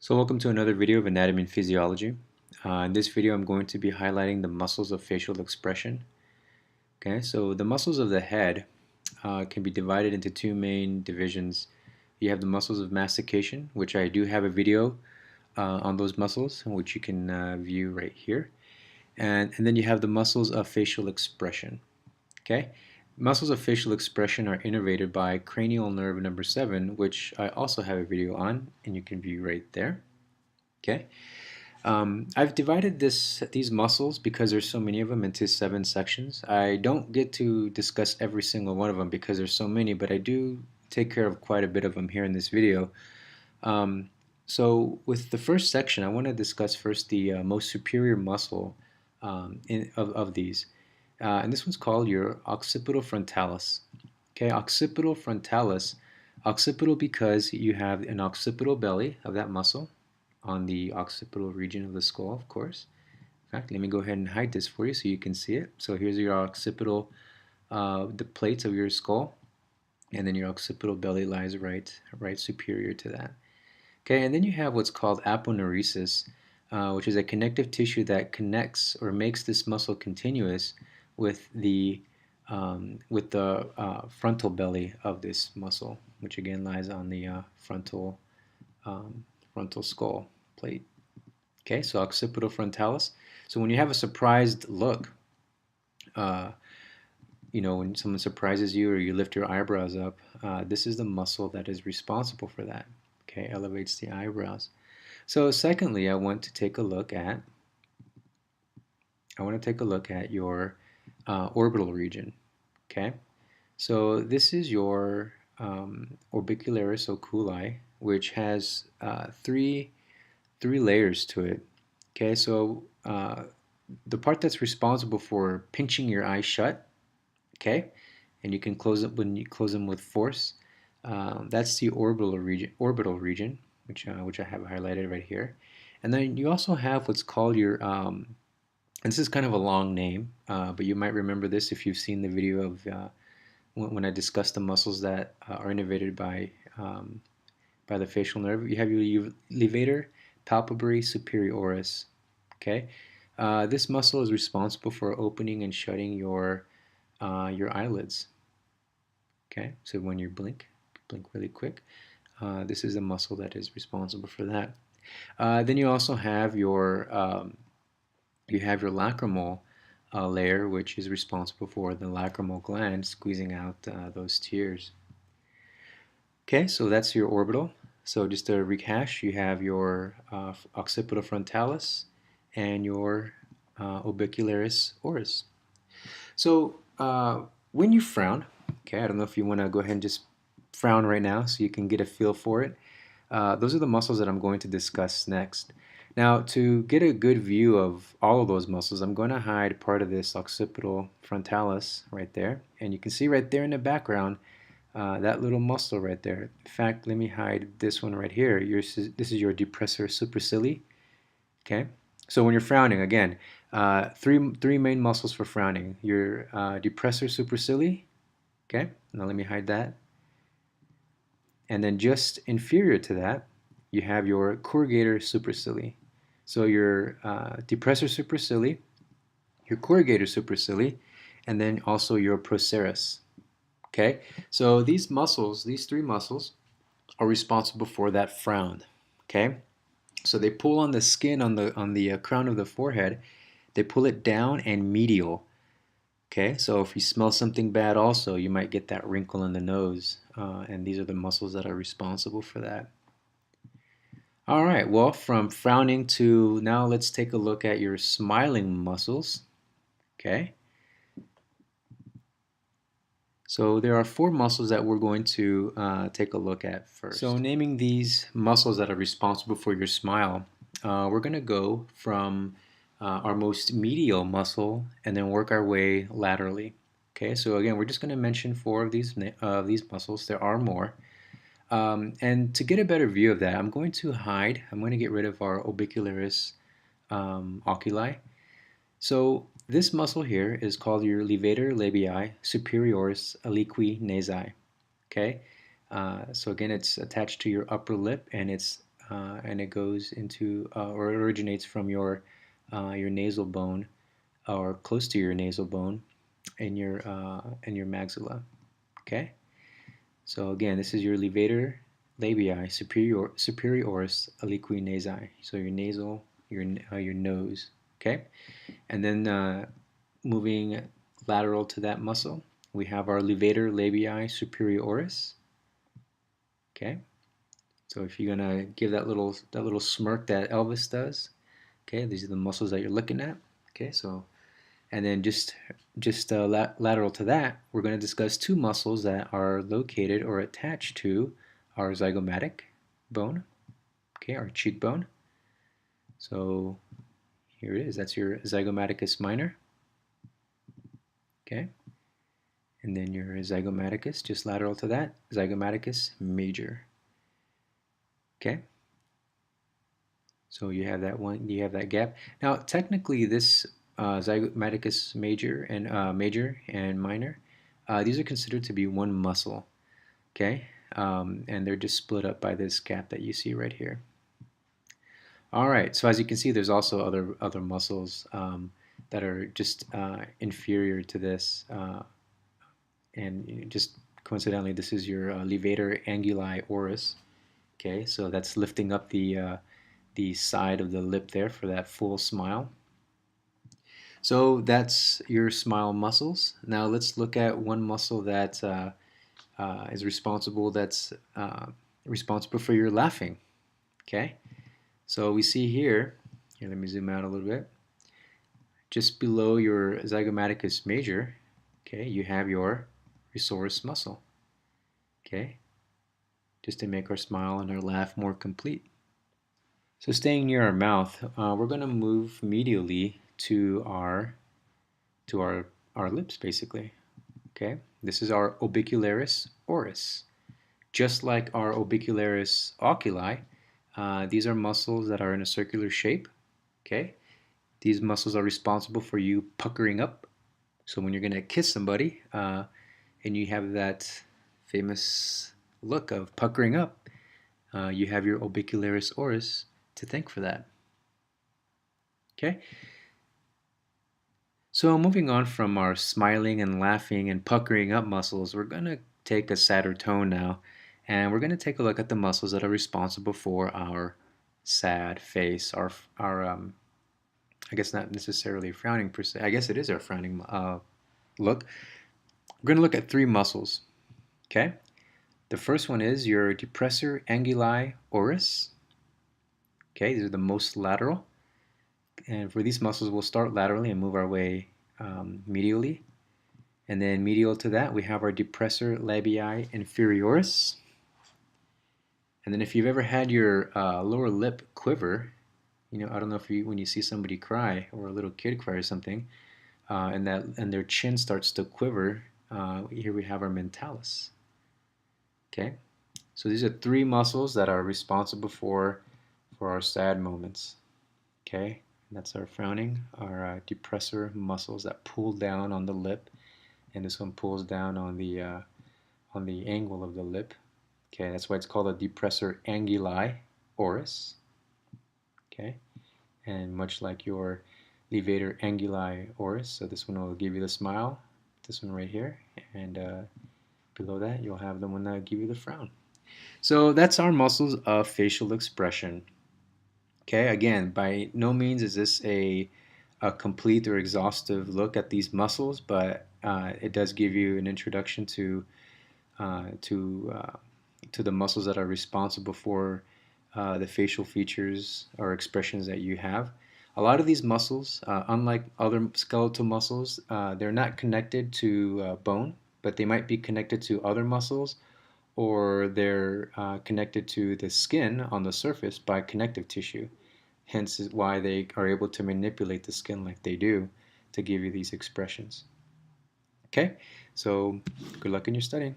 So welcome to another video of anatomy and physiology. In this video I'm going to be highlighting the muscles of facial expression. Okay, so the muscles of the head can be divided into two main divisions. You have the muscles of mastication, which I do have a video on those muscles, which you can view right here. And then you have the muscles of facial expression. Okay, muscles of facial expression are innervated by cranial nerve number 7, which I also have a video on, and you can view right there. Okay. I've divided these muscles because there's so many of them into 7 sections. I don't get to discuss every single one of them because there's so many, but I do take care of quite a bit of them here in this video. So with the first section, I want to discuss first the most superior muscle of these. And this one's called your occipital frontalis. Okay, occipital frontalis. Occipital because you have an occipital belly of that muscle on the occipital region of the skull, of course. In fact, let me go ahead and hide this for you so you can see it. So here's your occipital, the plates of your skull, and then your occipital belly lies right superior to that. Okay, and then you have what's called aponeurosis, which is a connective tissue that connects or makes this muscle continuous with the frontal belly of this muscle, which again lies on the frontal skull plate. Okay, so occipital frontalis. So when you have a surprised look, when someone surprises you or you lift your eyebrows up, this is the muscle that is responsible for that. Okay, elevates the eyebrows. So secondly, I want to take a look at your orbital region. Okay, so this is your orbicularis oculi, which has three layers to it. Okay, so the part that's responsible for pinching your eyes shut, okay, and you can close it when you close them with force. That's the orbital region, which I have highlighted right here. And then you also have what's called your and this is kind of a long name, but you might remember this if you've seen the video of when I discussed the muscles that are innervated by the facial nerve. You have your levator palpebrae superioris. Okay, this muscle is responsible for opening and shutting your eyelids. Okay, so when you blink really quick, this is a muscle that is responsible for that. Then you also have your lacrimal layer, which is responsible for the lacrimal gland squeezing out those tears. Okay, so that's your orbital. So just to rehash, you have your occipital frontalis and your orbicularis oris. So when you frown, okay, I don't know if you want to go ahead and just frown right now so you can get a feel for it. Those are the muscles that I'm going to discuss next. Now, to get a good view of all of those muscles, I'm going to hide part of this occipital frontalis right there. And you can see right there in the background, that little muscle right there. In fact, let me hide this one right here. This is your depressor supercilii. Okay, so when you're frowning, again, three main muscles for frowning. Your depressor supercilii. Okay, now let me hide that. And then just inferior to that, you have your corrugator supercilii. So your depressor supercilii, your corrugator supercilii, and then also your procerus. Okay, so these muscles, these three muscles, are responsible for that frown. Okay, so they pull on the skin on the crown of the forehead. They pull it down and medial. Okay, so if you smell something bad, also you might get that wrinkle in the nose, and these are the muscles that are responsible for that. All right, well, from frowning to now, let's take a look at your smiling muscles. Okay. So there are 4 muscles that we're going to take a look at first. So naming these muscles that are responsible for your smile, we're going to go from our most medial muscle and then work our way laterally. Okay, so again, we're just going to mention 4 of these muscles. There are more. And to get a better view of that, I'm going to get rid of our orbicularis oculi. So this muscle here is called your levator labii superioris aliqui nasi. Okay, so again, it's attached to your upper lip and it's and it goes into or it originates from your nasal bone or close to your nasal bone in your maxilla. Okay. So again, this is your levator labii superioris aliqui nasi. So your nasal, your nose. Okay. And then moving lateral to that muscle, we have our levator labii superioris. Okay. So if you're gonna give that little smirk that Elvis does, okay, these are the muscles that you're looking at. Okay, so and then just lateral to that, we're going to discuss two muscles that are located or attached to our zygomatic bone. Okay, our cheekbone. So here it is. That's your zygomaticus minor. Okay, and then your zygomaticus, just lateral to that, zygomaticus major. Okay. So you have that one, you have that gap. Now, technically, this zygomaticus major and minor, these are considered to be one muscle. Okay, and they're just split up by this gap that you see right here. All right. So as you can see, there's also other muscles that are just inferior to this, and just coincidentally, this is your levator anguli oris. Okay, so that's lifting up the side of the lip there for that full smile. So that's your smile muscles. Now let's look at one muscle that is responsible. That's responsible for your laughing. Okay. So we see here. Here, let me zoom out a little bit. Just below your zygomaticus major, okay, you have your risoris muscle. Okay. Just to make our smile and our laugh more complete. So staying near our mouth, we're going to move medially to our lips, basically. Okay, this is our orbicularis oris. Just like our orbicularis oculi, these are muscles that are in a circular shape. Okay, these muscles are responsible for you puckering up. So when you're going to kiss somebody and you have that famous look of puckering up, you have your orbicularis oris to thank for that. Okay. So moving on from our smiling and laughing and puckering up muscles, we're going to take a sadder tone now, and we're going to take a look at the muscles that are responsible for our sad face, our I guess not necessarily frowning per se. I guess it is our frowning look. We're going to look at three muscles. Okay. The first one is your depressor anguli oris. Okay, these are the most lateral. And for these muscles, we'll start laterally and move our way medially. And then medial to that, we have our depressor labii inferioris. And then if you've ever had your lower lip quiver, you know, I don't know if when you see somebody cry or a little kid cry or something, and their chin starts to quiver, here we have our mentalis. Okay, so these are three muscles that are responsible for our sad moments. Okay, and that's our frowning, our depressor muscles that pull down on the lip, and this one pulls down on the angle of the lip. Okay, that's why it's called a depressor anguli oris. Okay, and much like your levator anguli oris, so this one will give you the smile, this one right here, and below that you'll have the one that will give you the frown. So that's our muscles of facial expression. Okay, again, by no means is this a complete or exhaustive look at these muscles, but it does give you an introduction to the muscles that are responsible for the facial features or expressions that you have. A lot of these muscles, unlike other skeletal muscles, they're not connected to bone, but they might be connected to other muscles, or they're connected to the skin on the surface by connective tissue. Hence is why they are able to manipulate the skin like they do to give you these expressions. Okay, so good luck in your studying.